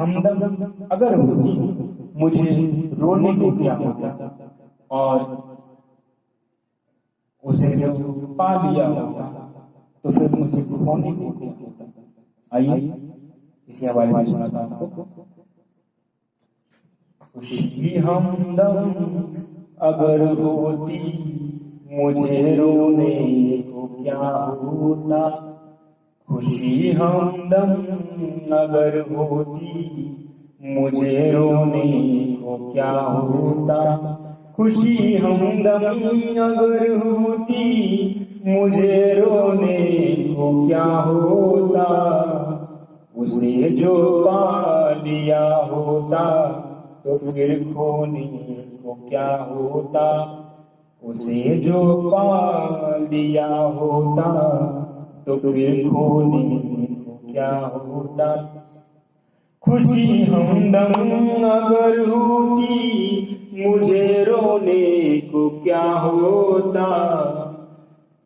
हमदम अगर होती मुझे रोने को क्या होता, और उसे जब पा लिया होता तो फिर मुझे खोने को क्या होता। आइए इसी हवाले से सुनाता हूं आपको। खुशी हमदम अगर होती मुझे रोने को क्या होता। खुशी हमदम अगर होती मुझे रोने को क्या होता। खुशी हमदम अगर होती मुझे रोने को क्या होता। उसे जो पा लिया होता तो फिर खोने को क्या होता। उसे जो पा लिया होता तो फिर खोने को क्या होता। खुशी हमदम अगर होती मुझे रोने को क्या होता।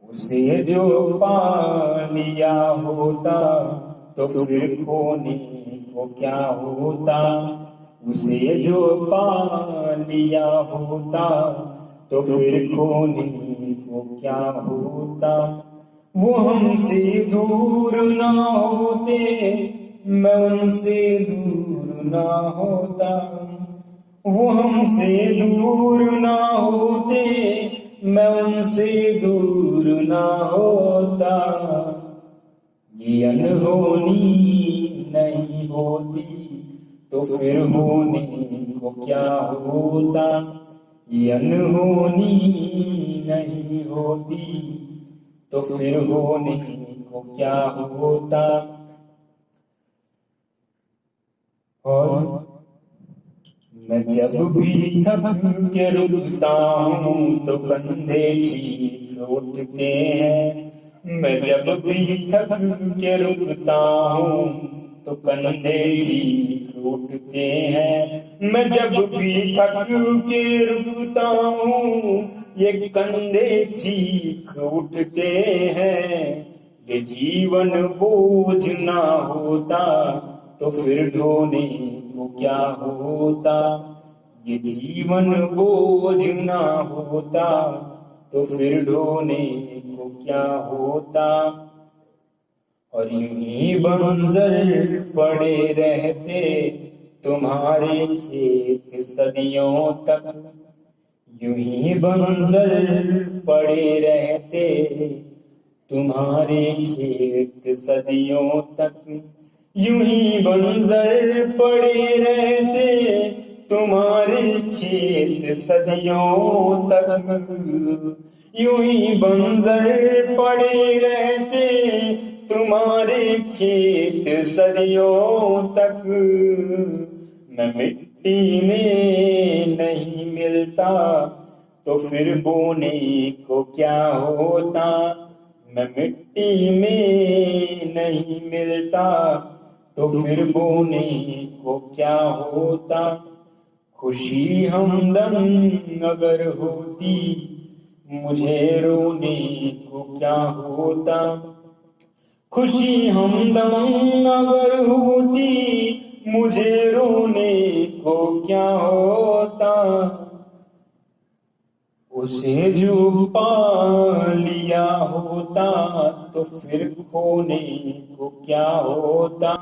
उसे जो पा लिया होता तो फिर खोने को क्या होता। उसे जो पा लिया होता तो फिर खोने को क्या होता। वो हमसे दूर ना होते मैं उनसे दूर ना होता। वो हमसे दूर ना होते मैं उनसे दूर ना होता। ये अनहोनी नहीं होती तो फिर होने को क्या होता। ये अनहोनी नहीं होती तो फिर होने को क्या होता। और मैं जब भी थक के रुकता हूँ तो कंधे चीख उठते हैं। मैं जब भी थक के रुकता हूँ तो कंधे चीख उठते हैं। मैं जब भी थक के रुकता हूँ ये कंधे चीख उठते हैं। ये जीवन बोझ ना होता तो फिर ढोने को क्या होता। ये जीवन बोझ ना होता तो फिर ढोने को क्या होता। और यूं ही बंजर पड़े रहते तुम्हारे खेत सदियों तक। यूं ही बंजर पड़े रहते तुम्हारे खेत सदियों तक। यूं ही बंजर पड़े रहते तुम्हारे खेत सदियों तक। यूं ही बंजर पड़े रहते तुम्हारे खेत सदियों तक। मैं मिट्टी में नहीं मिलता तो फिर बोने को क्या होता। मैं मिट्टी में नहीं मिलता तो फिर बोने को क्या होता। खुशी हमदम अगर होती मुझे रोने को क्या होता। खुशी हमदम अगर होती मुझे रोने को क्या होता। उसे जो पा लिया होता तो फिर खोने को क्या होता।